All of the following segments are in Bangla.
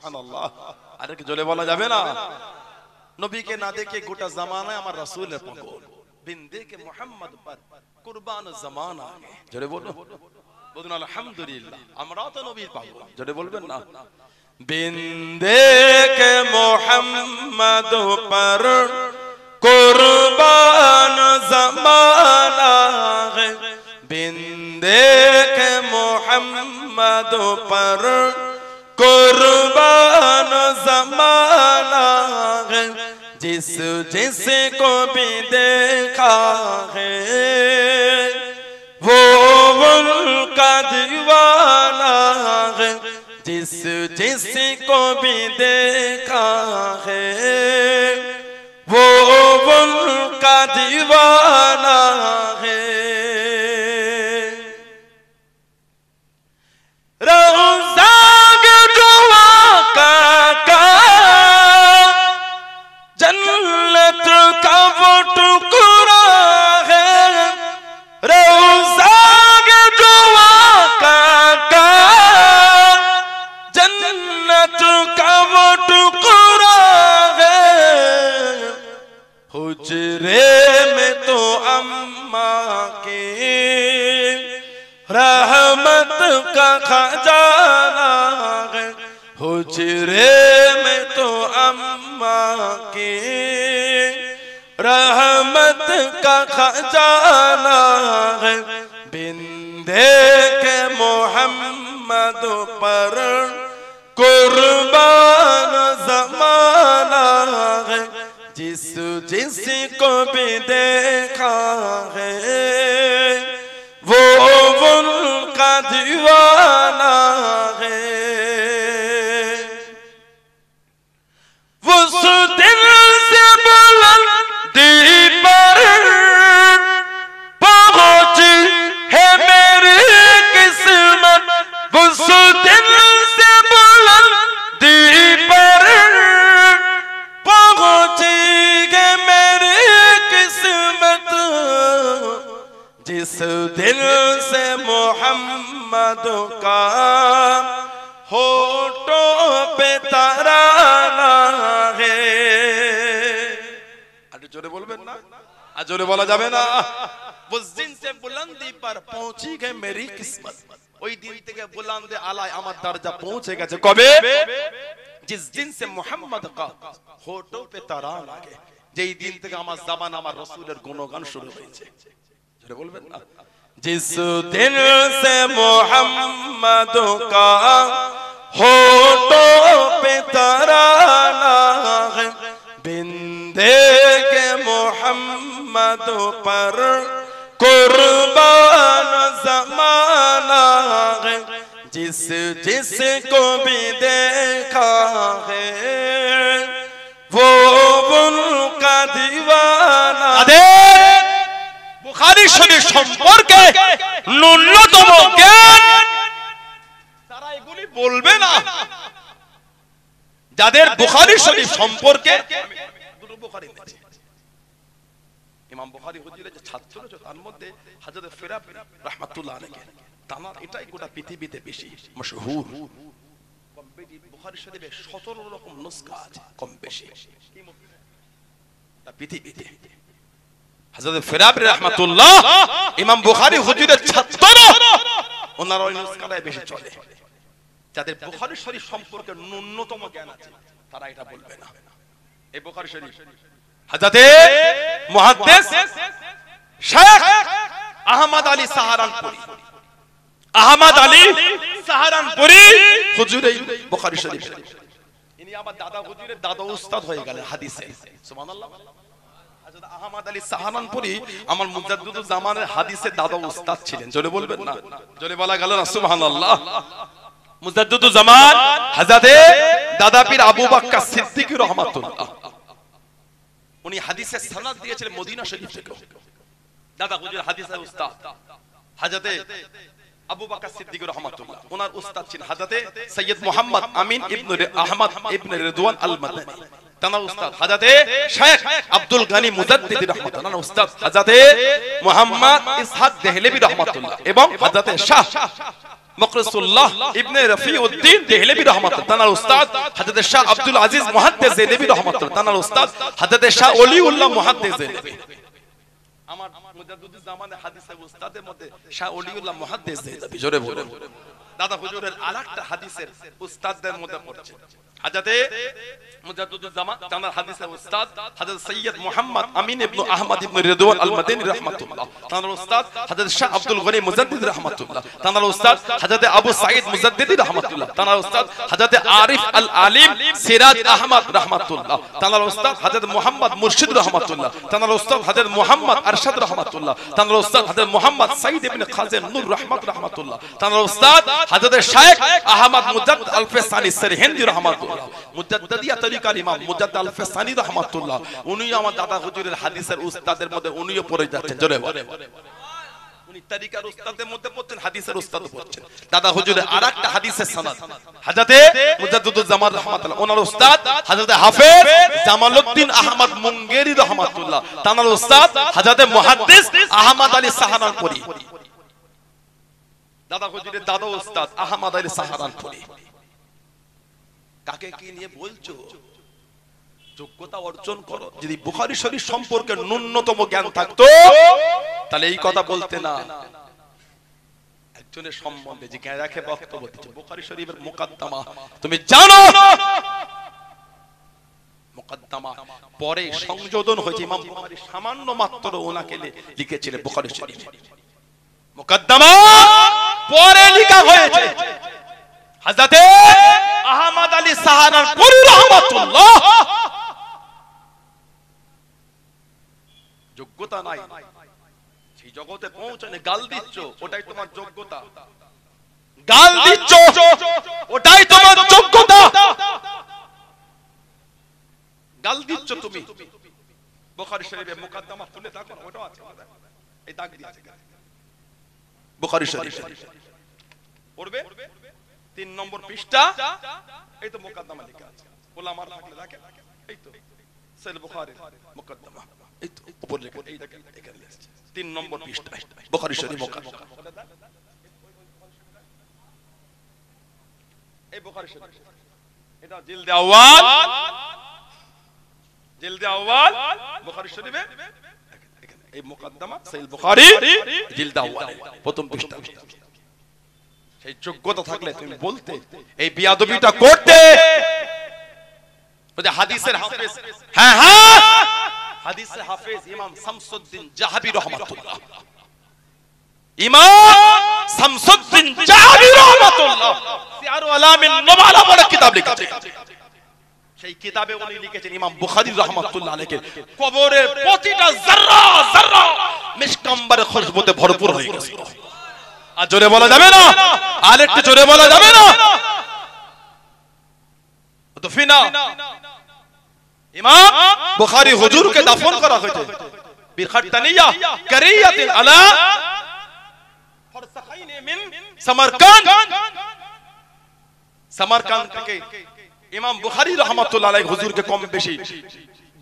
সুবহানাল্লাহ। আরে কি জোরে বলা যাবে না? নবীকে না দেখে গোটা জামানায় আমার রাসূলের পাগল, বিন দেখে মুহাম্মদ পর কুরবান জামানা। জোরে বলো, বলুন আলহামদুলিল্লাহ। আমরাও তো নবীর পাগল, জোরে বলবেন না? বিন দেখে মুহাম্মদ পর কুরবান জামানা, बिन देख मोहम्मद पर कुर्बान ज़माना है, जिस जिसको भी देखा है वो उनका दीवाना है, जिस जिसको भी देखा है वो उनका दीवाना है। जन्नत का वो टुकड़ा है, रोज़ा के दुआ का जन्नत का वो टुकड़ा है, हुजरे में तो अम्मा के रहमत का खजाना है, हुजरे में तो अम्मा के रहमत का खजाना है, बिन देखे मोहम्मद पर कुर्बान ज़माना है, जिस जिसको भी देखा है वो उनका दीवाना है। उस दिल से बुलंदी पर पहुंची है मेरी किस्मत, उस दिल से बुलंदी पर पहुंची है मेरी किस्मत, जिस दिल से मोहम्मद का होठों पे तराना है। अरे जोरे बोलবেন না? আর জোরে বলা যাবে না? उस दिन से बुलंदी पर पहुंची गई मेरी किस्मत, ওই দিন থেকে বুলंदे আলায় আমার দরজা পৌঁছে গেছে কবে? जिस दिन से मोहम्मद का होठों पे तराना है, যেই দিন থেকে আমার জবান আমার রাসূলের গুণগান শুরু হয়েছে। জোরে বলবেন না? जिस दिन से मोहम्मद का होठों पे तराना है, बिन देखे मोहम्मद पर कुर्बान ज़माना है, जिस जिसको भी देखा है वो उनका दीवाना। বুখারী শরীফ সম্পর্কে ন্যূনতম জ্ঞান তারা এগুলি বলবে না, যাদের বুখারী শরীফ সম্পর্কে দুটো বুখারী আছে। ইমাম বুখারী হুজুরের যে ছাত্র ছিল তার মধ্যে হযরত ফিরাবি রাহমাতুল্লাহ আলাইহি, তার এটাই গোটা পৃথিবীতে বেশি মশহুর। কম বেশি বুখারী শরীফে 17 রকম নুসখা আছে, কম বেশি তা পৃথিবীতে। হযরত ফিরাবি রাহমাতুল্লাহ ইমাম বুখারী হুজুরের ছাত্র, ওনার ওই নুসখাটাই বেশি চলে। যাদের বুখারী শরীফ সম্পর্কে ন্যূনতম জ্ঞান আছে তারা এটা বলবে না। এই বুখারী শরীফ হযরত মুহাদ্দিস শেখ আহমদ আলী সাহারানপুরি, আহমদ আলী সাহারানপুরি হুজুর এই বুখারী শরীফ, ইনি আমার দাদা হুজুরের দাদা উস্তাদ হয়ে গেলেন হাদিসে। সুবহানাল্লাহ। হযরত আহমদ আলী সাহারানপুরি আমার মুজাদ্দিদুল জামানের হাদিসের দাদা উস্তাদ ছিলেন। জোরে বলবেন না? জোরে বলা গেল না? সুবহানাল্লাহ। মুজাদ্দিদুল জামান হযরত দাদা পীর আবু বকর সিদ্দিক রাহমাতুল্লাহ, উনি হাদিসের সনদ দিয়েছিলেন মদিনা শরীফ থেকে। দাদা হুজুর হাদিসের উস্তাদ হযরত আবু বকর সিদ্দিক রাহমাতুল্লাহ, ওনার উস্তাদ ছিলেন হযরত সৈয়দ মুহাম্মদ আমিন ইবনে আহমদ ইবনে রিদওয়ান আল মাদানী, তার উস্তাদ হযরত শেখ আব্দুল গনি মুজাদ্দিদি রাহমাতুল্লাহ, উস্তাদ হযরত মুহাম্মদ ইসহাক দেহলভী রাহমাতুল্লাহ, এবং হযরত শাহ মুকরিসুল্লাহ ইবনে রফিউদ্দিন দেহলভী রাহমাতুল্লাহ তাআলার উস্তাদ হযরত শাহ আব্দুল আজিজ মুহাদ্দিস দেহলভী রাহমাতুল্লাহ তাআলার উস্তাদ হযরত শাহ ওলিউল্লাহ মুহাদ্দিস দেহলভী। আমার মুজাদ্দিদুল জামানে হাদিসের উস্তাদের মধ্যে শাহ ওলিউল্লাহ মুহাদ্দিস দেহলভী। জোরে বলুন। দাদা হুজুরের আরেকটা হাদিসের উস্তাদদের মধ্যে পড়ছে হযরতে মুজাদ্দিদুল জামানের হাদিসের উস্তাদ হযরত সৈয়দ মুহাম্মদ আমিন ইবনে আহমদ ইবনে রিদওয়ান আল মাদানী রাহমাতুল্লাহ তাআলার উস্তাদ হযরত শাহ আব্দুল গনি মুজাদ্দিদ রাহমাতুল্লাহ তাআলার উস্তাদ হযরত আবু সাঈদ মুজাদ্দিদি রাহমাতুল্লাহ তাআলার উস্তাদ হযরত আরিফ আল আলিম সিরাজ আহমদ রাহমাতুল্লাহ তাআলার উস্তাদ হযরত মুহাম্মদ মুর্শিদ রাহমাতুল্লাহ তাআলার উস্তাদ হযরত মুহাম্মদ আরশাদ রাহমাতুল্লাহ তাআলার উস্তাদ হযরত মুহাম্মদ সাঈদ ইবনে খাজিম নূর রহমত রাহমাতুল্লাহ তাআলার উস্তাদ হযরত শাইখ আহমদ মুজাদ্দিদ আল ফিসানি সরহিন্দি রাহমাতুল্লাহ মুজাদ্দিদিয়া তরিকার ইমাম মুজাদ্দিদ আল ফিসানি রাহমাতুল্লাহ উনি আমার দাদা হুজুরের হাদিসের উস্তাদের মধ্যে উনিও পড়ে যাচ্ছেন। জোরে বলেন। উনি তরিকার উস্তাদের মধ্যে পড়ছেন, হাদিসের উস্তাদ পড়ছেন। দাদা হুজুরের আরেকটা হাদিসের সনদ হযরতে মুজাদ্দিদুল জামান রাহমাতুল্লাহ ওনার উস্তাদ হযরতে হাফেজ জামালউদ্দিন আহমদ মুঙ্গেরি রাহমাতুল্লাহ তাআলার উস্তাদ হযরতে মুহাদ্দিস আহমদ আলী সাহারানপুরি। দাদা হুজুরের দাদা উস্তাদ আহমদ আলী সাহারানপুরি। কাকে কি নিয়ে বলছো? যোগ্যতা অর্জন করো। যদি বুখারী শরীফ সম্পর্কে ন্যূনতম জ্ঞান থাকতো তাহলে এই কথা বলতে না। একজনের সম্বন্ধে যে জ্ঞান রাখে বক্তব্য দিচ্ছে বুখারী শরীফের মুকদ্দমা তুমি জানো? মুকদ্দমা পরে সংযোজন হয়েছে। ইমাম বুখারী সামান্য মাত্র ওনাকে লিখেছিলেন বুখারী শরীফ। মুকদ্দমা পরে লেখা হয়েছে হযরতে আহমদ আলী সাহারানপুরি রাহমাতুল্লাহ। যোগ্যতা নাই সেই জগতে পৌঁছানে গাল দিচ্ছ, ওটাই তোমার যোগ্যতা। গাল দিচ্ছ ওটাই তোমার যোগ্যতা। গাল দিচ্ছ তুমি। বুখারী শরীফে মুকদ্দমা তুলে দেখো, ওটাও আছে, এই দাগ দিয়েছে বুখারী শরীফ পড়বে 3 নম্বর পৃষ্ঠা। এই তো মুকদ্দমা লেখা আছে। উলামার থাকলে দেখেন, এই তো সহিহ বুখারী মুকদ্দমা, এই তো উপর লেখা, এই দেখেন এখানে আছে 3 নম্বর পৃষ্ঠা বুখারী শরীফ মুকদ্দমা। এই বুখারী শরীফ এটা জিলদে আউয়াল, জিলদে আউয়াল বুখারী শরীফে এই মুকদ্দমা সহিহ বুখারী জিলদে আউয়াল প্রথম পৃষ্ঠা। সেই যোগ্যতা থাকলে তুমি বলতে, এই বিয়াদবিটা করতে। ওই যে হাদিসের হাফেজ, হ্যাঁ হ্যাঁ হাদিসের হাফেজ ইমাম শামসুদ্দিন জাহাবি রাহমাতুল্লাহ, ইমাম শামসুদ্দিন জাহাবি রাহমাতুল্লাহ সিয়ারু আলামিন নুবালা বড় কিতাব লিখেছেন। সেই কিতাবে উনি লিখেছেন ইমাম বুখারী রাহমাতুল্লাহ আলাইহি কবরের প্রতিটা যারা যারা মিশক আম্বরের খুশবুতে ভরপুর হয়ে গেছে। আর জোরে বলা যাবে না? আর একটু জোরে বলা যাবে না? তো ফিনা ইমাম বুখারী হুজুরকে দাফন করা হয়েছে বিখাতানিয়া কারিয়াতিন আলা ফরসাখাইন মিন সামারকান্দ। সামারকান্দ থেকে ইমাম বুখারী রাহমাতুল্লাহ আলাইহি হুজুরকে কম বেশি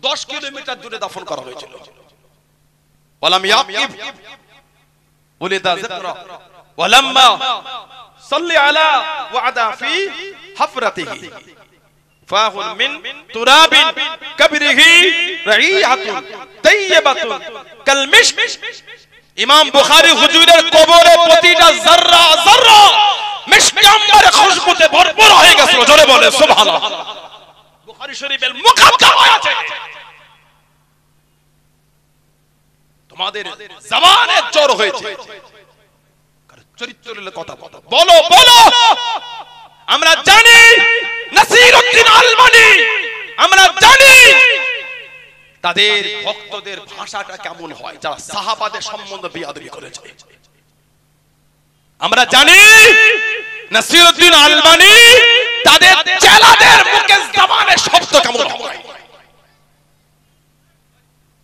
10 কিলোমিটার দূরে দাফন করা হয়েছিল। ওয়ালাম ইয়াকিব ওয়ালিদা যিকরা ওয়ালাম্মা সাল্লি আলা ওয়াদা ফি হাফরাতিহি ফাহুল মিন তুরাবিন কবরিহি রাইহাতুন তাইয়্যিবাতুন কাল মিশক। ইমাম বুখারী হুজুরের কবরে প্রতিটা যারা যারা মিশক আম্বরের খুশবুতে ভরপুর হয়ে গেছিল। জোরে বলে সুবহানাল্লাহ। বুখারী শরীফের মুকদ্দমা আছে। তোমাদের জবানে জোর হয়েছে, চরিত্রের কথা বলো বলো। আমরা জানি নাসিরউদ্দিন আলমানি, আমরা জানি তাদের ভক্তদের ভাষাটা কেমন হয় যারা সাহাবাদের সম্বন্ধে বেয়াদবি করেছে। আমরা জানি নাসিরউদ্দিন আলমানি তাদের চেলাদের মুখে জবানে শব্দ কেমন হয়।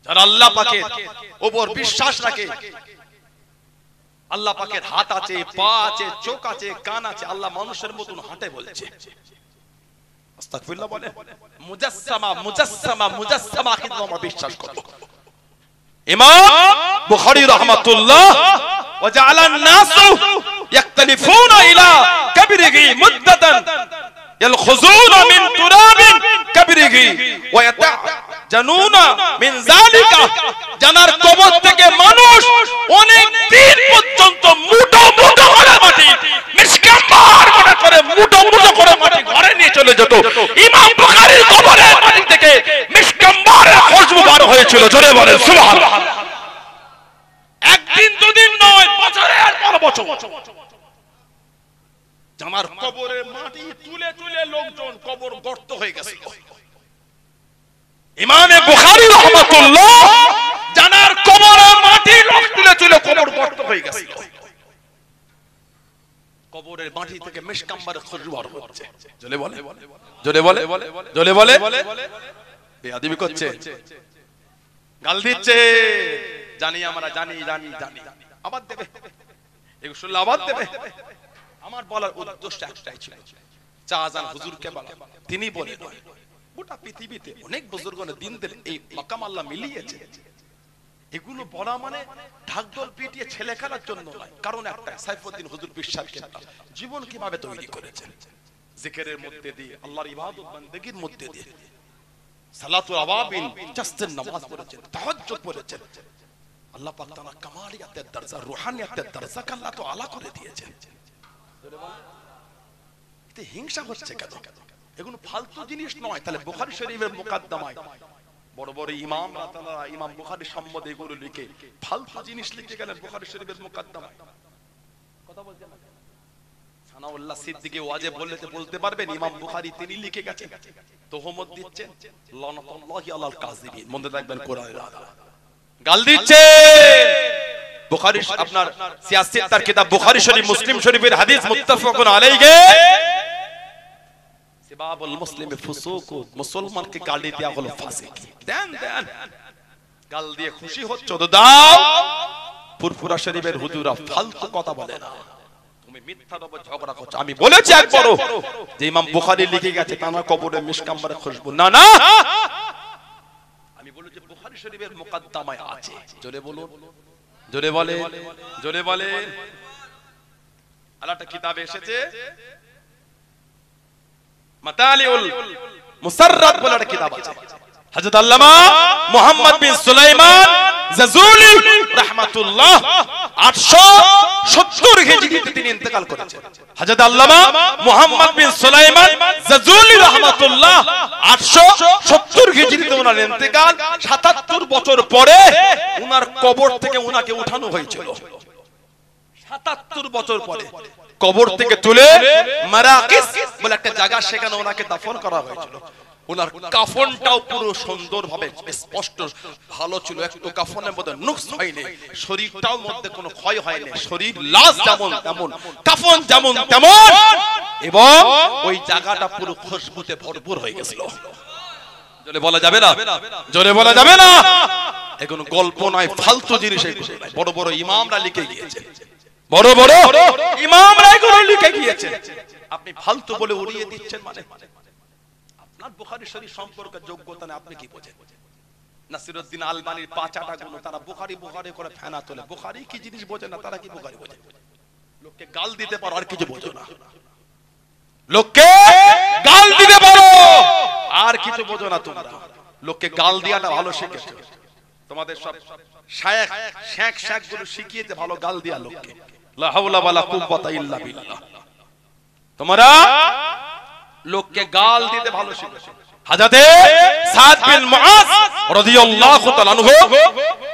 যারা আল্লাহ পাকের উপর বিশ্বাস রাখে, আল্লাহ পাকের হাত আছে, পা আছে, চোখ আছে, কান আছে, আল্লাহ মানুষের মতন হাঁটে বলছে। আস্তাগফিরুল্লাহ বলে মুজাসসামা মুজাসসামা মুজাসসামা কিন্তু আমরা বিশ্বাস করব। ইমাম বুখারী রাহমাতুল্লাহ ওয়া জাআলান নাসু ইয়াক্তালিফুনা ইলা কাবরিহি মুদ্দাতান ইয়ালখুজুনা মিন তুরাবিন কাবরিহি ওয়া ইয়াতাজানুনা মিন যালিকা। জানার কবর থেকে মানুষ অনেক দিন পর্যন্ত মুঠো মুঠো করে মাটি মিসকাম্বার করে মুঠো মুঠো করে মাটি ঘরে নিয়ে চলে যেত। ইমাম বুখারীর কবরের মাটি থেকে মিসকাম্বারের খুশবু বার হয়েছিল। জোরে বলেন সুবহানাল্লাহ। একদিন দুদিন নয়, বছরের পর বছর জানার কবরের মাটি তুলে তুলে লোকজন কবর গর্ত হয়ে গেছে। ইমামে বুখারী রাহমাতুল্লাহ জানার কবরের মাটি লোক তুলে তুলে কবর গর্ত হয়ে গেছে। কবরের মাটি থেকে মিসকাম্বারের খুশবু বার হচ্ছে। জোরে বলে, জোরে বলে, জোরে বলে। বেয়াদবি করছে, গাল দিচ্ছে। জানি আমরা, জানি জানি জানি আবার দেবে, এগুলো শুনলে আবার দেবে। আমার বলার উদ্দেশ্য একটাই ছিল, শাহজাহান হুজুরকে বলা। তিনি বলে নয়, গোটা পৃথিবীতে অনেক বুজুর্গরা দিন দিন এই মাকাম আল্লাহ মিলিয়েছে। এগুলো বলা মানে ঢাকঢোল পিটিয়ে ছেলে খেলার জন্য নয়। কারণ একটাই, সাইফুদ্দিন হুজুর বিশ্বাস কেবলা জীবন কিভাবে তৈরি করেছেন, জিকিরের মধ্যে দিয়ে, আল্লাহর ইবাদত বান্দেগীর মধ্যে দিয়ে, সালাতুল আওয়াবিল, চাস্তের নামাজ পড়েছেন, তাহাজ্জুদ পড়েছেন। আল্লাহ পাক তাআলা কামালিয়াতের দরজা, রুহানিয়াতের দরজাকে আল্লাহ তো আলা করে দিয়েছেন। এতে হিংসা হচ্ছে কেন? এগুলো ফালতু জিনিস নয়। তাহলে বুখারী শরীফের মুকদ্দমায় বড় বড় ইমামরা তারা ইমাম বুখারী সম্বন্ধে এগুলো লিখে ফালতু জিনিস লিখে গেলেন বুখারী শরীফের মুকদ্দমায়। কথা বলছেন না? সানাউল্লাহ সিদ্দিকী ওয়াজে বলতে পারবেন ইমাম বুখারী তিনি লিখে গেছেন, তোহমত দিচ্ছেন, লানাতুল্লাহি আলাল কাযিবিন। মনে রাখবেন কোরআনের আয়াত, গাল দিচ্ছে। বুখারী আপনার সিয়াসিত্তার কিতাব বুখারী শরীফ, মুসলিম শরীফের হাদিস মুত্তাফাকুন আলাইহি, সিবাবুল মুসলিমি ফুসুক, মুসলমানকে গালি দেয়া হলো ফাসিকি। দেন দেন, গাল দিয়ে খুশি হচ্ছ তো দাও। ফুরফুরা শরীফের হুজুরা ফালতু কথা বলে না, তুমি মিথ্যার উপর ঝগড়া করছো। আমি বলেছি একবারও যে ইমাম বুখারী লিখে গেছে তানা কবরে মিসকাম্বারের খুশবু, না না, আমি বলেছি বুখারী শরীফের মুকদ্দমায় আছে। জোরে বলুন, জোরে বলে, জোরে বলে। আরেকটা কিতাবে এসেছে, মাতালিউল মুসাররাদ বলে একটা কিতাব আছে। হযরত আল্লামা মুহাম্মদ বিন সুলাইমান জাজুলি রাহমাতুল্লাহ 870 হিজরিতে তিনি ইন্তেকাল করেছেন। হযরত আল্লামা মুহাম্মদ বিন সুলাইমান জাজুলি রাহমাতুল্লাহ 870 হিজরিতে ওনার ইন্তেকাল। 77 বছর পরে ওনার কবর থেকে ওনাকে উঠানো হয়েছিল। 77 বছর পরে কবর থেকে তুলে মারাকিস বলে একটা জায়গা, সেখানে ওনাকে দাফন করা হয়েছিল। ওনার কাফনটাও পুরো সুন্দরভাবে স্পষ্ট ভালো ছিল, একটু কাফনের মধ্যে নুকস হয়নি, শরীরটাও মধ্যে কোনো ক্ষয় হয়নি, শরীর লাশ যেমন তেমন, কাফন যেমন তেমন, এবং ওই জায়গাটা পুরো খুশবুতে ভরপুর হয়ে গেছিল। জোরে বলা যাবে না, জোরে বলা যাবে না। এগুলো গল্প নয়, ফালতু জিনিস। বড় বড় ইমামরা লিখে গিয়েছে, বড় বড় ইমামরা এগুলো লিখে গিয়েছে। আপনি ফালতু বলে উড়িয়ে দিচ্ছেন মানে? আপনার বুখারী শরীফ সম্পর্কে যোগ্যতা নেই, আপনি কি বোঝেন? নাসিরউদ্দিন আলবানীর 5-8টা গুণ, তারা বুখারী বুখারী করে ফেনা তোলে। বুখারী কি জিনিস বোঝে না, তারা কি বুখারী বোঝে? লোককে গাল দিতে পারো আর কিছু বোঝো না, লোককে গাল দিতে পারো আর কিছু বোঝো না তোমরা। লোককে গাল দিয়াটা ভালো শিখেছো, তোমাদের সব শায়েখ শেখ শেখ গুলো শিখিয়েছে ভালো গাল দিয়া লোককে। লা হাওলা ওয়ালা কুওয়াতা ইল্লা বিল্লাহ। তোমরা লোককে গাল দিতে ভালো শিখেছো। হযরতে সাদ বিন মুআজ রাদিয়াল্লাহু তাআলা আনহু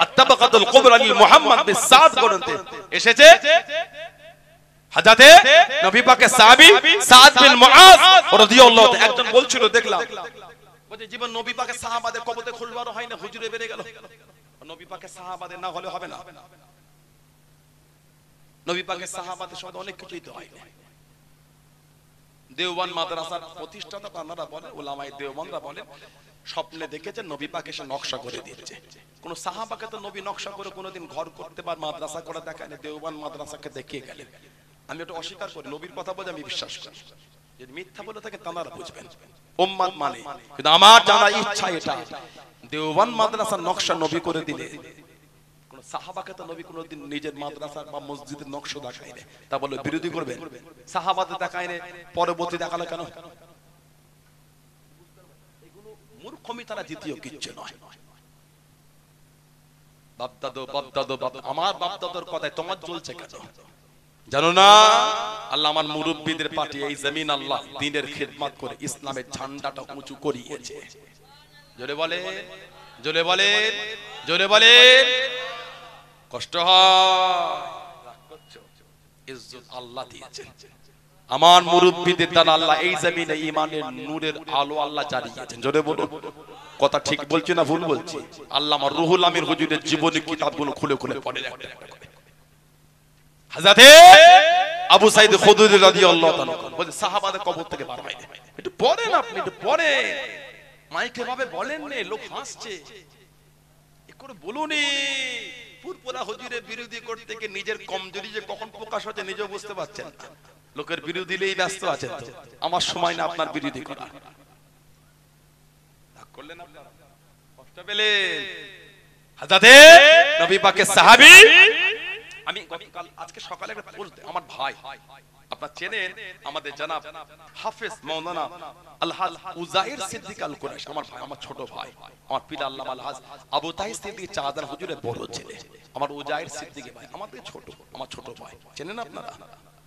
আত-তাবাকাতুল কুবরা লিল মুহাম্মদ বিন সাদ গ্রন্থে এসেছে, হযরতে নবী পাকের সাহাবী সাদ বিন মুআজ রাদিয়াল্লাহু তাআলা একজন বলছিল, দেখলাম বলে জীবন নবী পাকের সাহাবাদের কবরে খুলবারও হয় না, হুজুরে বেড়ে গেল। নবী পাকের সাহাবাদের না হলে হবে না। নবী পাকের সাহাবাদের সাথে অনেক কিছুই তো হয় না। দেওবন্দ মাদ্রাসার প্রতিষ্ঠাতা আপনারা বলে, উলামায়ে দেওবন্দরা বলে, স্বপ্নে দেখেছেন নবী পাক এসে নকশা করে দিয়েছে। কোন সাহাবাকে তো নবী নকশা করে কোনোদিন ঘর করতে পার মাদ্রাসা করে দেখায়নি, দেওবন্দ মাদ্রাসাকে দেখিয়ে গেলেন। আমি এটা অস্বীকার করি, নবীর কথা বলে আমি বিশ্বাস করি। যদি মিথ্যা বলে থাকে তারা বুঝবেন উম্মত মানে। কিন্তু আমার জানা ইচ্ছা এটা, দেওবন্দ মাদ্রাসার নকশা নবী করে দিলে কোন সাহাবাকে তো নবী কোনদিন নিজের মাদ্রাসা বা মসজিদের নকশা দেখায়নি, তা বলে বিরোধী করবেন? সাহাবাতে দেখায়নি, পরবর্তী দেখালো কেন? এগুলো মূর্খমি তারা, দ্বিতীয় কিচ্ছু নয়। আমার বাপদাদর কথায় তোমার চলছে কেন জানো না? আল্লাহ আমার মুরব্বীদের পাঠিয়ে এই জমিন আল্লাহ দ্বীনের খিদমত করে ইসলামের ঝান্ডাটা উঁচু করিয়েছে। জোরে বলে, জোরে বলে, জোরে বলে। কষ্ট হয়, ইজ্জত আল্লাহ দিয়েছেন। আমার মুরব্বীদের দ্বারা আল্লাহ এই জমিনে ঈমানের নূরের আলো আল্লাহ জ্বালিয়েছেন। জোরে বলুন, কথা ঠিক বলছি না ভুল বলছি? আল্লাহ আমার রুহুল আমির হুজুরের জীবনী কিতাবগুলো খুলে খুলে পড়ে একটা একটা করে। হযরতে আবু সাঈদ খুদরি রাদিয়াল্লাহু তাআলা বলে সাহাবাদের কবর থেকে বার হয়নি। একটু পড়েন আপনি, একটু পড়েন। মাইকে ভাবে বলেন না, লোক হাসছে। এ করে বলুনি। পুরপুরা হুজুরের বিরোধী করতে গিয়ে নিজের কমজোরি যে কখন প্রকাশ হচ্ছে নিজেও বুঝতে পারছেন না। লোকের বিরোধী দিলেই ব্যস্ত আছেন। তো আমার সময় না আপনার বিরোধী করা। রাগ করলেন আপনারা, কষ্ট পেলেন। হযরতে নবী পাকের সাহাবী, আমি গতকাল আজকে সকালে একটা পোস্ট, আমার ভাই আপনারা চেনেন, আমাদের জনাব হাফেজ মাওলানা আলহাজ উজাইর সিদ্দিক আল কুরাইশ, আমার ভাই, আমার ছোট ভাই, আমার পীর আল্লামা আলহাজ আবু তাহির সিদ্দিক চাঁদার হুজুরের বড় ছেলে, আমার উজাইর সিদ্দিক ভাই, আমাদের ছোট, আমার ছোট ভাই, চেনেন আপনারা?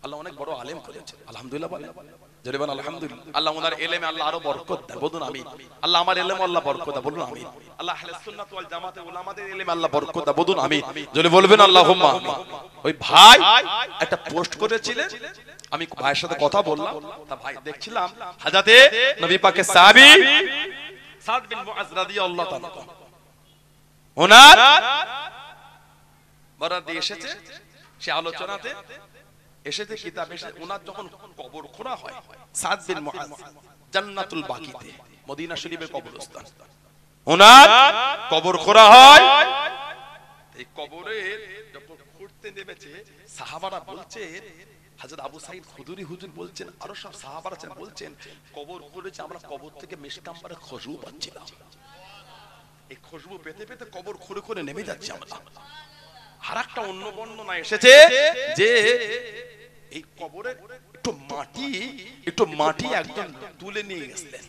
আল্লাহ অনেক বড় আলেম করেছেন, আলহামদুলিল্লাহ বলেন, জোরে বলেন আলহামদুলিল্লাহ। আল্লাহ ওনার ইলমে আল্লাহ আরো বরকত দেন, বলুন আমিন। আল্লাহ আমার ইলমে আল্লাহ বরকত দেন, বলুন আমিন। আল্লাহ আহলে সুন্নাত ওয়াল জামাতে উলামাদের ইলমে আল্লাহ বরকত দেন, বলুন আমিন। জোরে বলবেন আল্লাহুম্মা আমিন। ওই ভাই একটা পোস্ট করেছিলেন, আমি ভাইয়ের সাথে কথা বললাম, তা ভাই দেখছিলাম হযরতে নবী পাকের সাহাবী সাদ বিন মুআজ রাদিয়াল্লাহু তাআলা ওনার বরাত এসেছে, সে আলোচনাতে এসেছে, কিতাব এসে ওনার যখন কবর খোঁড়া হয় সাদ বিন মুআজ জান্নাতুল বাকিতে, মদিনা শরীফের কবরস্থান, ওনার কবর খোঁড়া হয়। এই কবরে যখন খুঁড়তে নেমেছে সাহাবারা বলছে, হযরত আবু সাঈদ খুদরি হুজুর বলছেন, আরো সব সাহাবারা আছেন, বলছেন কবর খুঁড়েছে, আমরা কবর থেকে মিশকাম্বারের খুশবু পাচ্ছিলাম। এই খুশবু পেতে পেতে কবর খুঁড়ে খুঁড়ে নেমে যাচ্ছে আমরা। আর একটা অন্য বর্ণনা এসেছে যে এই কবরে একটু মাটি একদম তুলে নিয়ে গেছিলেন,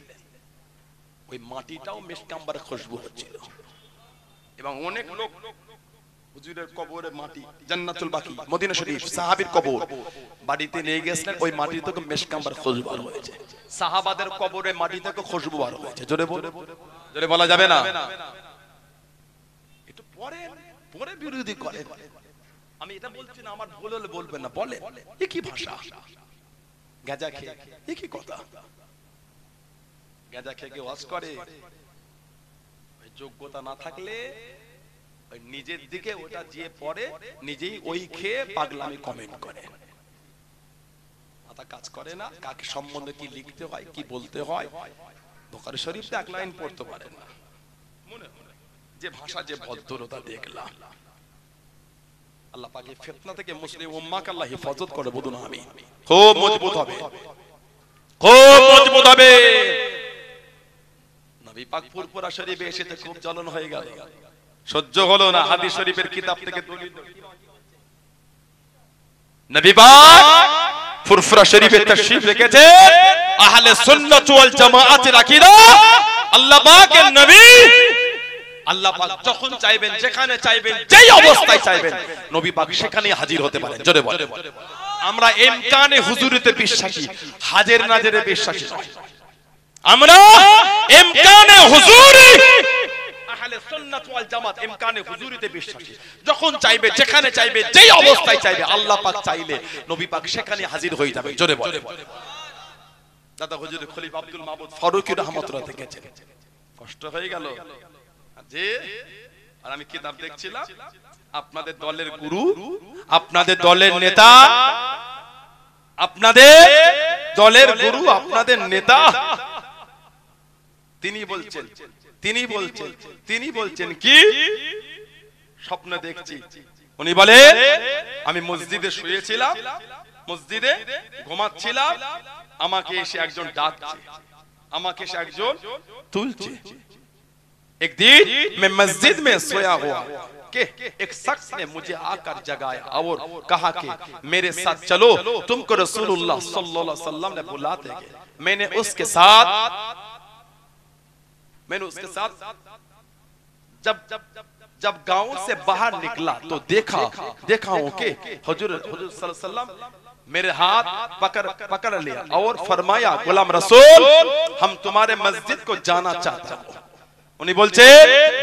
ওই মাটিটাও মিশকাম্বারের খুশবু হচ্ছিল। এবং অনেক লোক হুজুরের কবরে মাটি, জান্নাতুল বাকি মদিনা শরীফ সাহাবীর কবর বাড়িতে নিয়ে গেছিলেন, ওই মাটি থেকে মিশকাম্বারের খুশবু বার হয়েছে। সাহাবাদের কবরে মাটি থেকে খুশবু বার হয়েছে। জোরে বলে, জোরে বলা যাবে না। একটু পরে পরে বিরোধী করে। আমি এটা বলছি না আমার ভুল হলে বলবেন না, বলে এ কি ভাষা, গাঁজা খেয়ে এ কি কথা, গাঁজা খেয়ে ওয়াজ করে, যোগ্যতা না থাকলে নিজের দিকে ওটা যে পড়ে নিজেই ওই খেয়ে পাগলামি কমেন্ট করে, মাথা কাজ করে না, কাকে সম্বন্ধে কি লিখতে হয় কি বলতে হয়। বুখারী শরীফে এক লাইন পড়তে পারে না, মনে যে ভাষা যে ভদ্রতা দেখলাম। আল্লাহ পাক এই ফিতনা থেকে মুসলিম উম্মাহকে আল্লাহ হেফাজত করে, বলুন আমিন। খুব মজবুত হবে, খুব মজবুত হবে। নবী পাক ফুরফুরা শরীফে এসেতে খুব জ্বলন হয়ে গেল, সহ্য হলো না। হাদিস শরীফের কিতাব থেকে দলিল, নবী পাক ফুরফুরা শরীফে তাশরীফ রেখেছে, আহলে সুন্নাত ওয়াল জামাআতের আকীদা, আল্লাহ পাকের নবী, আল্লাহ পাক যখন চাইবেন, যেখানে চাইবেন, যেই অবস্থায় চাইবেন, নবী পাক সেখানেই হাজির হতে পারেন। জোরে বলেন। আমরা ইমকানে হুজুরিতে বিশ্বাসী, হাজির নাজিরে বিশ্বাসী নয়। আমরা ইমকানে হুজুরি, আহলে সুন্নাত ওয়াল জামাত ইমকানে হুজুরিতে বিশ্বাসী। যখন চাইবে, যেখানে চাইবে, যেই অবস্থায় চাইবে, আল্লাহ পাক চাইলে নবী পাক সেখানে হাজির হয়ে যাবে। জোরে বলেন। দাদা হুজুর খলিফা আব্দুল মাহমুদ ফারুকী রাহমাতুল্লাহ দেখেছেন, কষ্ট হয়ে গেল যে, আর আমি কিতাব দেখছিলাম, আপনাদের দলের গুরু, আপনাদের দলের নেতা, আপনাদের দলের গুরু, আপনাদের নেতা, তিনি বলছেন কি, স্বপ্ন দেখছি, উনি বলে আমি মসজিদে শুয়েছিলাম, মসজিদে ঘুমাচ্ছিলাম, আমাকে এসে একজন ডাকছে, আমাকে এসে একজন তুলছে। एक दिन मैं मस्जिद में सोया हुआ, कि एक शख्स ने मुझे आकर जगाया और कहा कि मेरे साथ चलो, तुमको रसूलुल्लाह सल्लल्लाहु अलैहि वसल्लम ने बुलाते हैं। मैंने उसके साथ जब गांव से बाहर निकला तो देखा हूं कि हुजूर सल्लल्लाहु अलैहि वसल्लम मेरे हाथ पकड़ लिया और फरमाया, गुलाम रसूल, हम तुम्हारे मस्जिद को जाना चाहते हैं। उन्हीं बोलছে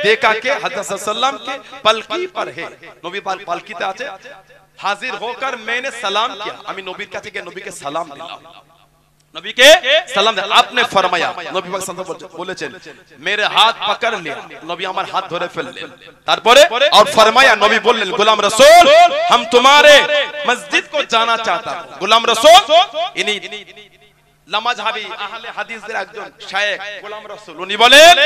देखा कि हजरत सल्लल्लाहु के পালকি पर है, নবী পালকিতে আছে। हाजिर होकर मैंने सलाम किया, আমি নবীর কাছে গিয়ে নবীকে সালাম দিলাম। নবীকে সালাম দিলাম। आपने फरमाया, নবী পাক সাল্লাল্লাহু বলেছেন, मेरे हाथ पकड़ लिया, নবী আমার হাত ধরে ফেললেন। তারপরে और फरमाया, নবী বললেন, गुलाम रसूल, हम तुम्हारे मस्जिद को जाना चाहता हूं। गुलाम रसूल इन्हीं লামাযহাবী আহলে হাদিসদের একজন শায়েখ গোলাম রাসূল, উনি বলেন,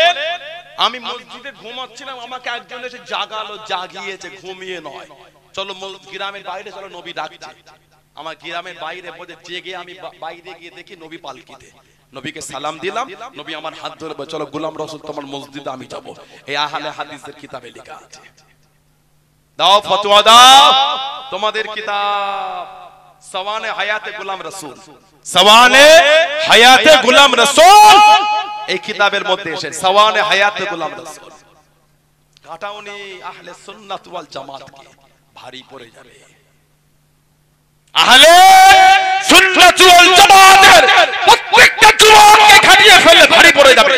আমি মসজিদে ঘুমাচ্ছিলাম, আমাকে একজন এসে জাগালো, জাগিয়েছে, ঘুমিয়ে নয়, চলো গ্রামের বাইরে চলো, নবী ডাকছে। আমার গ্রামের বাইরে বলে জেগে আমি বাইরে গিয়ে দেখি নবী পালকিতে। নবীকে সালাম দিলাম, নবী আমার হাত ধরে বলে, চলো গোলাম রাসূল তোমার মসজিদে আমি যাব। এই আহলে হাদিসের কিতাবে লেখা আছে। দাও ফতোয়া দাও, তোমাদের কিতাব সওয়ানে হায়াতে গোলাম রাসূল, সওয়ানে হায়াতে গোলাম রাসূল, এই কিতাবের মধ্যে এসে সওয়ানে হায়াতে গোলাম রাসূল। কাটাউনি আহলে সুন্নাত ওয়াল জামাতকে ভারী পড়ে যাবে। আহলে সুন্নাত ওয়াল জামাতের প্রত্যেকটা যুবককে খাটিয়ে ফেলে ভারী পড়ে যাবে।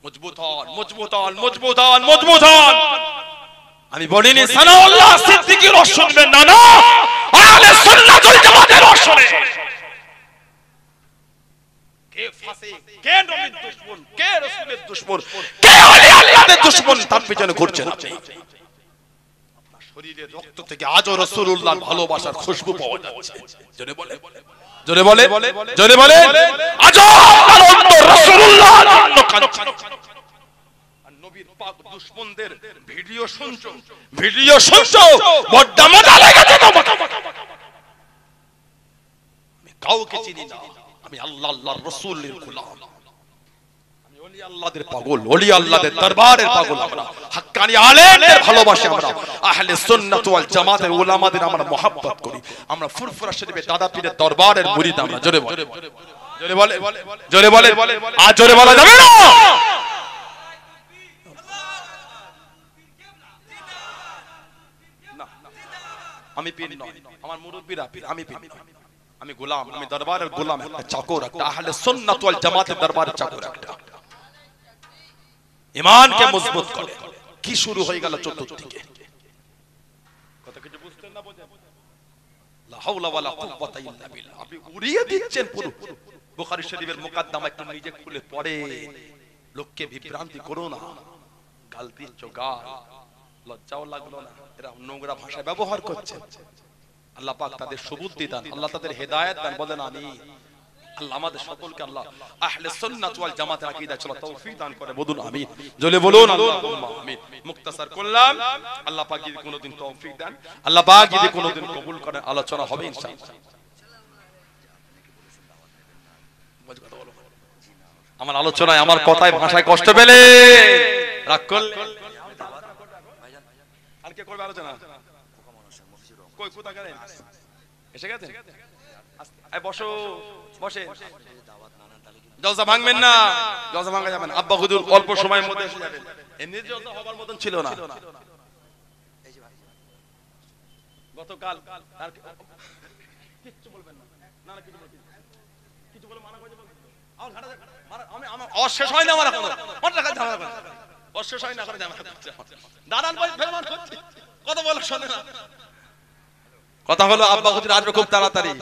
মজবুত হন, মজবুত হন, মজবুত হন, মজবুত হন। আমি বলিনি সানাউল্লাহ সিদ্দিকীর রস শুনবেন না, না, আহলে সুন্নাত ওয়াল জামাতের রস শুনে। কে ফাসিক, কে নবীর দুশমন, কে রাসূলের দুশমন, কে ওলি আল্লাহর দুশমন, তার পিছনে ঘুরছেন আপনি। আপনার শরীরের রক্ত থেকে আজও রাসূলুল্লাহর ভালোবাসার খুশবু পাওয়া যাচ্ছে। জোরে বলে, জোরে বলে, জোরে বলে, আজও আপনার অন্তর রাসূলুল্লাহর জন্য কাঁদছে। নবীর পাক দুশমনদের ভিডিও শুনছো, বড় মজা লেগেছে তোমাকে। আমি কাউকে চিনি না, আমি আল্লাহর রাসূলের গোলাম, আমি ওলি আল্লাহদের পাগল, ওলি আল্লাহদের দরবারের পাগল। আমরা হাক্কানি আলেমদের ভালোবাসি, আমরা আহলে সুন্নাত ওয়াল জামাতের উলামাদের আমরা মহব্বত করি। আমরা ফুরফুরা শরীফের দাদা পীরের দরবারের মুরিদ আমরা। জোরে বলে, জোরে বলে, জোরে বলে, আর জোরে বলা যাবে না। আমি পীর নয়, আমার মুরব্বিরা পীর, আমি পীর নয়, আমি গোলাম, আমি দরবারের গোলাম, একটা চাকর, একটা আহলে সুন্নাত ওয়াল জামাতের দরবারের চাকর, একটা ঈমানকে মজবুত করে। কি শুরু হয়ে গেল চতুর্দিকে, কথা কিছু বুঝতেন না, বোঝেন? লা হাওলা ওয়ালা কুওয়াতা ইল্লা বিল্লাহ। আপনি উড়িয়ে দিচ্ছেন পুরো বুখারী শরীফের মুকদ্দমা, একটু নিজে খুলে পড়ে, লোককে বিভ্রান্তি করো না। গাল দিচ্ছ, গাল, লজ্জাও লাগলো না? এরা নোংরা ভাষা ব্যবহার করছে। আল্লাহ পাক তাদের সুবুদ্ধি দান, আল্লাহ তাদের হেদায়েত দান, বলেন আমিন। আল্লাহ আমাদের সকলকে আল্লাহ আহলে সুন্নাত ওয়াল জামাতের আকীদা চলা তৌফিক দান করে, বলুন আমিন। জোরে বলুন আল্লাহুম্মা আমিন। মুক্তাসার করলাম, আল্লাহ পাক যদি কোনোদিন তৌফিক দেন, আল্লাহ পাক যদি কোনোদিন কবুল করেন, আলোচনা হবে ইনশাআল্লাহ। আমার আলোচনায়, আমার কথায়, ভাষায় কষ্ট পেলে রাগ করলে আর কে করবে আলোচনা? কই কোথা গেলেন? এসে গেছেন? এই বসো, বসে জলসা ভাঙবেন না, জলসা ভাঙা যাবে না। আব্বা হুজুর অল্প সময়ের মধ্যে এসে যাবেন, এমনি জলসা হবার মতন ছিল না। গতকাল আর কিছু বলবেন না, না না কিছু বলবেন, কিছু বলে মানা করে দেবেন। আর ঘাটা আমি আমার অশেষ হয় না, আমার এখন কত টাকা ঝামেলা করে, অশেষ হয় না করে ঝামেলা করছে। দাঁড়ান ভাই, ফেরমান করছে, কথা বলা শোনে না। কথা হলো আব্বা হুজুর আসবে খুব তাড়াতাড়ি।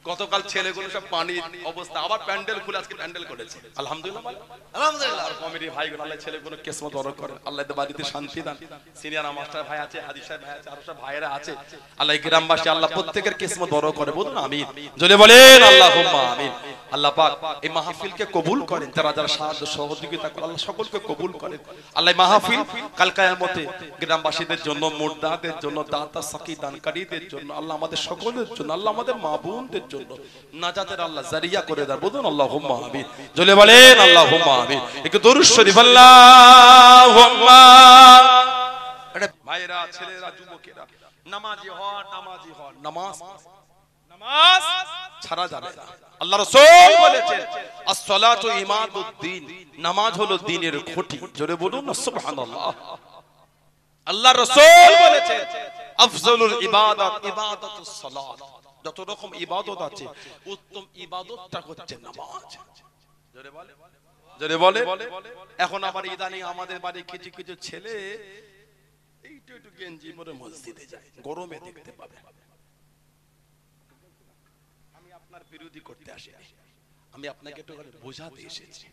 গতকাল ছেলেগুলো সব পানির অবস্থা, আবার প্যান্ডেল খুলে আজকে প্যান্ডেল করেছে। আলহামদুলিল্লাহ, আলহামদুলিল্লাহ। আর কমিটি ভাইগুলো, আল্লাহ ছেলেগুলো কিসমত বরকত করে, আল্লাহ এদের বাড়িতে শান্তি দান। সিনিয়র মাস্টার ভাই আছে, হাদিস সাহেব ভাই আছে, আরো সব ভাইরা আছে, আল্লাহ গ্রামবাসী আল্লাহ প্রত্যেকের কিসমত বরকত করে, বলুন আমিন। জোরে বলেন আল্লাহুম্মা আমিন। আল্লাহ পাক এই মাহফিলকে কবুল করেন, যারা যারা সাহায্য সহযোগিতা করেন আল্লাহ সকলকে কবুল করেন। আল্লাহ মাহফিল কাল কিয়ামতে গ্রামবাসীদের জন্য, মুর্দাদের জন্য, দাতা সাকি দানকারীদের জন্য, আল্লাহ আমাদের সকলের জন্য, আল্লাহ আমাদের মা বোনদের জন্য নাজাতের আল্লাহ জারিয়া করে দেন। বলুন আল্লাহুম্মা আমিন, জলে বলেন আল্লাহুম্মা আমিন। একটু দরুদ শরীফ আল্লাহুম্মা। আরে ভাইরা, ছেলেরা, যুবকেরা, নামাজি হন, নামাজি হন, নামাজ ছাড়া যাবে না। আল্লাহ রাসূল বলেছেন আস-সালাতু ইমাদুদ্দিন, নামাজ হলো দ্বীনের খুঁটি। জোরে বলুন না সুবহানাল্লাহ। আল্লাহ রাসূল বলেছেন আফজালুল ইবাদাত ইবাদাতুস সালাত, যত রকম ইবাদত আছে উত্তম ইবাদতটা হচ্ছে নামাজ। জোরে বলে, জোরে বলে। এখন আবার ইদানিং আমাদের বাড়ি কিছু কিছু ছেলে এইটু একটু গেঞ্জি পরে মসজিদে যায়, গরমে দেখতে পাবে। আমি আপনার বিরোধী করতে আসিনি, আমি আপনাকে একটু বোঝাতে এসেছি।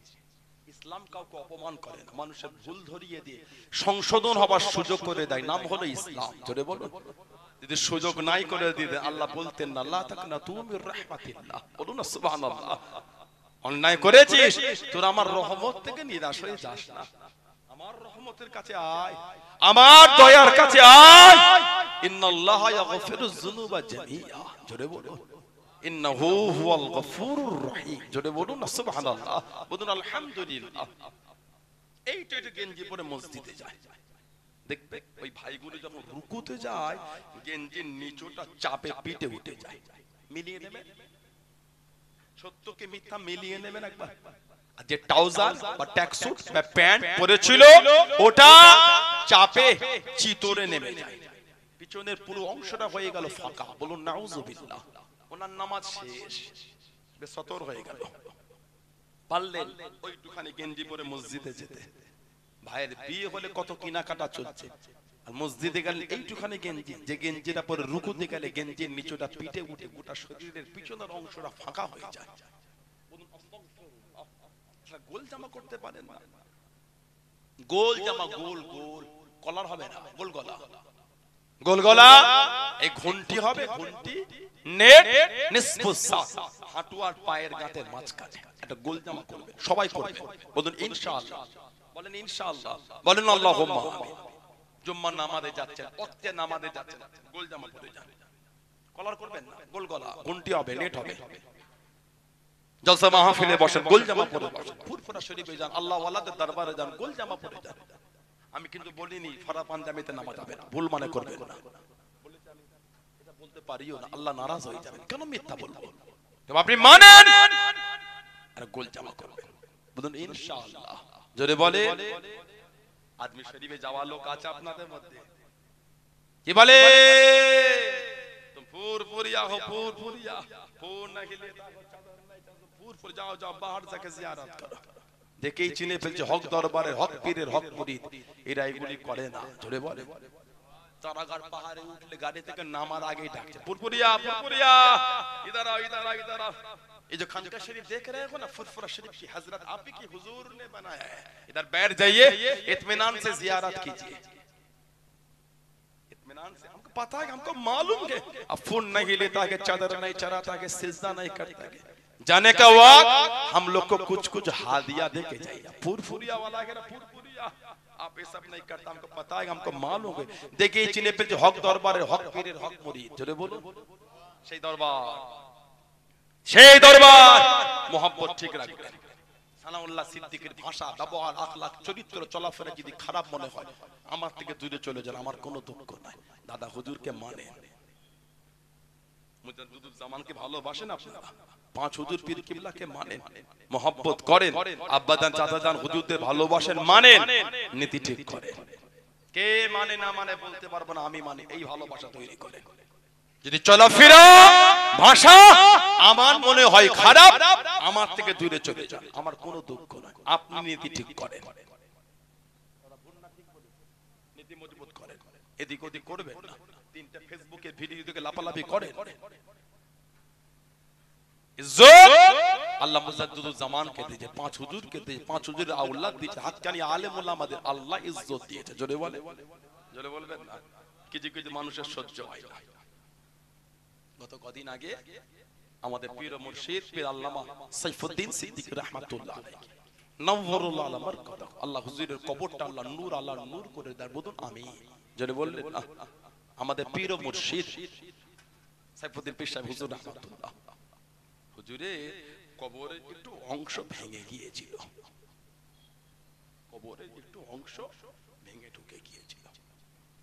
ইসলাম কাউকে অপমান করে না, মানুষের ভুল ধরিয়ে দিয়ে সংশোধন হবার সুযোগ করে দেয়, নাম হলো ইসলাম। জোরে বলুন। যদি সুযোগ নাই করে দিতে আল্লাহ বলতেন না লা তাকনাতু মির রাহমাতিল্লাহ, বলুন না সুবহানাল্লাহ। অন্যায় করেছিস, তোর আমার রহমত থেকে নিরাশ হয়ে যাস না, আমার রহমতের কাছে আয়, আমার দয়ার কাছে আয়। ইন্নাল্লাহা ইয়াগফিরুয যুনুবা জামিআ, জোরে বলুন। ইন্নাহু হুয়াল গফুরুর রহিম, জোরে বলুন না সুবহানাল্লাহ, বলুন আলহামদুলিল্লাহ। এইটা একটু গেঞ্জি পরে মসজিদে যায়, দেখবে ওই ভাইগুলো যখন রুকুতে যায় গেঞ্জির নিচটা চাপে পিটে উঠে যায়। মিলিয়ে নেবেন, সত্যকে মিথ্যা মিলিয়ে নেবেন একবার। আর যে ট্রাউজার বা ট্যাক্সুট বা প্যান্ট পরেছিল ওটা চাপে চিতরে নেমে যায়, পিছনের পুরো অংশটা হয়ে গেল ফাঁকা। বলুন নাউজুবিল্লাহ। ওনার নামাজ শেষ, বেসতর হয়ে গেল। পারলেন ওইটুখানি গেঞ্জি পরে মসজিদে যেতে। ভাইয়ের বিয়ে হলে কত কিনাকাটা চলছে, আর মসজিদে গেলে এইটুখানি গেঞ্জি, যে গেঞ্জিটা পরে রুকুতে গেলে গেঞ্জির নিচটা পিটে উঠে গোটা শরীরের পিছনের অংশটা ফাঁকা হয়ে যায়। গোল জামা করতে পারেন না, গোল জামা, গোল গোল কলার হবে না, গোল গলা, গোল গলা। এই ঘন্টি হবে, ঘন্টি নেট নিসফু সা, হাঁটু আর পায়ের গাঁটের মাঝখানে একটা গোল জামা করবে, সবাই করবে। বলুন ইনশাআল্লাহ, বলেন ইনশাআল্লাহ, বলেন আল্লাহুম্মা আমিন। জুম্মার নামাজে যাচ্ছেন, ওয়াক্তে নামাজে যাচ্ছেন, গোল জামা পরে যান, কলার করবেন না, গোল গলা, ঘন্টি হবে, নেট হবে। জলসা মাহফিলে বসেন, গোল জামা পরে বসেন। ফুরফুরা শরীফে যান, আল্লাহ ওয়ালাদের দরবারে যান, গোল জামা পরে যান। আমি কিন্তু বলিনি ফারা পাঞ্জাবিতে নামাজ হবে না, ভুল মানে করবেন না। বলেছি আমি এটা বলতে পারিও না, আল্লাহ নারাজ হয়ে যাবেন, কেন মিথ্যা বলবো। তবে আপনি মানেন আর গোল জামা করবেন, বলুন ইনশাআল্লাহ। জোরে বলে। আদমি শরীফে যাওয়া লোক আছে আপনাদের মধ্যে, কি বলে तुम फूरफुरिया हो, फूरफुरिया फूर नहीं लेता हो, चादर नहीं चादर, फूरफुर जाओ जाओ बाहर जाके जियारत करो। দেখেই চিনে ফেলছে হক দরবারের, হক পীরের, হক মুরিদ, এরা এগুলি করে না। জোরে বলে। তারাগাড় পাহাড়ে উঠলে গাড়ি থেকে নামার আগেই ডাকছে ফুরফুরিয়া, ফুরফুরিয়া इधर आओ, इधर आओ, इधर आओ। ये जो खानका शरीफ देख रहे हो ना, फुरफुरा शरीफ की हजरत आप ही की हुजूर ने बनाया है। इधर बैठ जाइए, इत्मीनान से जियारत कीजिए, इत्मीनान से। हमको पता है, हमको मालूम है अब फोन नहीं लेता है, चादर नहीं चढ़ाता है, सिजदा नहीं करता है। जाने का वक्त हम लोग को कुछ कुछ हादिया दे के जाइए। फुरफुरिया वाला है ना, फुरफुरिया आप ये सब नहीं करता, हमको पता है, हमको मालूम है। देखिए चिने पे जो हक दरबार है, हक पीर, हक मुरीद, जोरे बोलो সেই দরবার, সেই দরবার মোহাম্মত ঠিক রাখবেন। সানাউল্লাহ সিদ্দিকের ভাষা, ব্যবহার, আখলাক, চরিত্র, চলাফেরা যদি খারাপ মনে হয় আমার থেকে দূরে চলে যান, আমার কোনো দুঃখ নাই। দাদা হুজুরকে মানে, মুজাদ্দিদুল জামানকে ভালোবাসেন আপনারা, পাঁচ হুজুর পীর কিবলাকে মানেন, মহব্বত করেন, আব্বাজান চাচাজান হুজুরদের ভালোবাসেন, মানেন, নীতি ঠিক করেন। কে মানে না মানে বলতে পারবো না, আমি মানি। এই ভালোবাসা তৈরি করেন। যদি চলাফেরা, ভাষা আমার মনে হয় খারাপ, আমার থেকে দূরে চলে যান, আমার কোনো দুঃখ নাই। আপনি নীতি ঠিক করেন, নীতি মজবুত করেন, এদিক ওদিক করবেন না। তিনটা ফেসবুকে ভিডিও দেখে লাপালাপি করেন। আল্লাহ মুজাদ্দিদুল জামানকে দিয়েছে, পাঁচ হুজুরকে দিয়েছে, পাঁচ হুজুরের আওলাদ দিয়েছে, হাক্কানি আলেম ওলামাদের আল্লাহ ইজ্জত দিয়েছে। জোরে বলে, জোরে বলবেন না। কিছু কিছু মানুষের সহ্য হয় না। গত কদিন আগে আমাদের পীর মুর্শিদ পীর আল্লামা সাইফুদ্দিন সিদ্দিকী রাহমাতুল্লাহ আলাইহি নওয়ারুল্লাহ আলা মারকাদা, আল্লাহ হুজুরের কবরটা আল্লাহ নূর করে দেয়, বলুন আমিন। যদি বললেন আমাদের পীর মুর্শিদ সাইফুদ্দিন পীর সাহেব হুজুর রাহমাতুল্লাহ, হুজুরের কবরের একটু অংশ ভেঙে গিয়েছিল, কবরের একটু অংশ ভেঙে ঢুকে গিয়েছিল।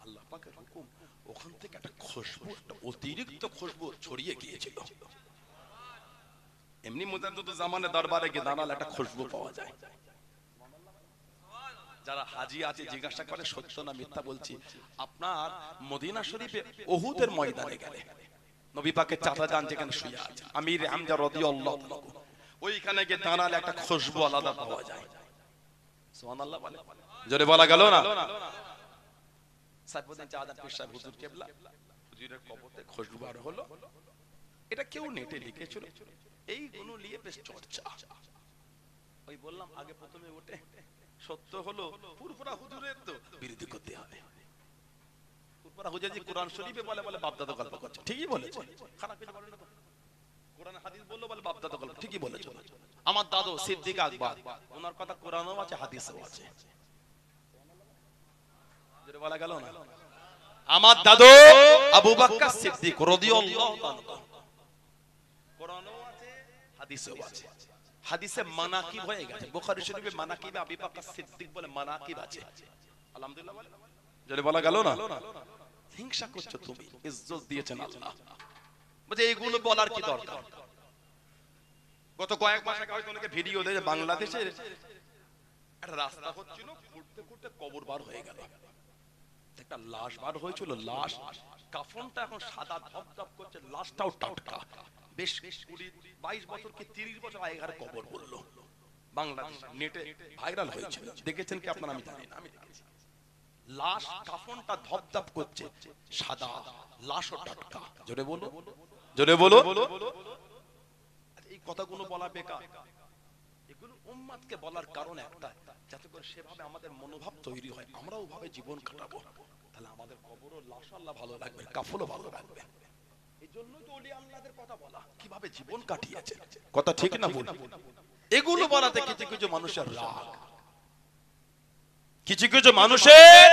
আল্লাহ পাকের হুকুম, ওখান থেকে একটা খুশবু, একটা অতিরিক্ত খুশবু ছড়িয়ে গিয়েছিল। এমনি মুজাদ্দিদ জামানে দরবারে গিয়ে দাঁড়ালে একটা খুশবু পাওয়া যায়। যারা হাজি আছে জিজ্ঞাসা করে সত্য না মিথ্যা বলছি, আপনার মদিনা শরীফে উহুদের ময়দানে গেলে নবী পাকের চাচা যান যেখানে শুয়ে আছে আমির হামজা রাদিয়াল্লাহু তাআলা, ওইখানে গিয়ে দাঁড়ালে একটা খুশবু আলাদা পাওয়া যায়। সুবহানাল্লাহ বলে, জোরে বলা গেল না? সাইফুদ্দিন চাচা পীর সাহেব হুজুর কেবলা, হুজুরের কবরে খুশবু বার হলো। এটা কেউ নেটে লিখেছিল, এইগুলো নিয়ে বেশ চর্চা। ওই বললাম আগে প্রথমে ওঠে সত্য হলো পুরপুরা হুজুরের তো বিরোধী করতে হবে। পুরপুরা হুজুর যে কোরআন শরীফে বলে বলে বাপদাদা গল্প করছে, ঠিকই বলেছে, খারাপ কিছু বলে না তো। কোরআন হাদিস বললো বলে বাপদাদা গল্প, ঠিকই বলেছে। আমার দাদু সিদ্দিক আকবর, ওনার কথা কোরআনও আছে হাদিসও আছে, যেটা বলা গেল না। আমার দাদু আবু বকর সিদ্দিক রাদিয়াল্লাহু তাআলা, কোরআনও আছে হাদিসও আছে। হাদিসে মানাকিব হয়ে গেছে, বুখারী শরীফে মানাকিবে আবু বকর সিদ্দিক বলে মানাকিব আছে। আলহামদুলিল্লাহ বলে, যদি বলা গেল না। হিংসা করছো তুমি, ইজ্জত দিয়েছেন আল্লাহ, বুঝে এইগুলো বলার কি দরকার? গত কয়েক মাস আগে হয়তো অনেকে ভিডিও দেখে বাংলাদেশের একটা রাস্তা হচ্ছিল, ঘুরতে ঘুরতে কবর বার হয়ে গেল, একটা লাশ বার হয়েছিল। লাশ কাফনটা এখন সাদা ধপধপ করছে, লাশটাও টাটকা। বেশ 22 বছর কি 30 বছর আগেকার কবর বললো, বাংলাদেশ নেটে ভাইরাল হয়েছিল। দেখেছেন কি আপনারা? আমি জানি না, আমি দেখেছি। লাশ কাফনটা ধপধপ করছে, সাদা, লাশও টাটকা। জোরে বলো, জোরে বলো। এই কথাগুলো বলা বেকার, এগুলো উম্মাদকে বলার কারণ একটা, যাতে করে সেভাবে আমাদের মনোভাব তৈরি হয়, আমরা ওভাবে জীবন কাটাবো। তাহলে আমাদের কবরও লাশ আল্লাহ ভালো রাখবে, কাফনও ভালো রাখবে। এইজন্যই তো ওলি আল্লাহদের কথা বলা, কিভাবে জীবন কাটিয়েছে, কথা ঠিক না ভুল? এগুলো বলাতে কিছু কিছু মানুষের রাগ, কিছু কিছু মানুষের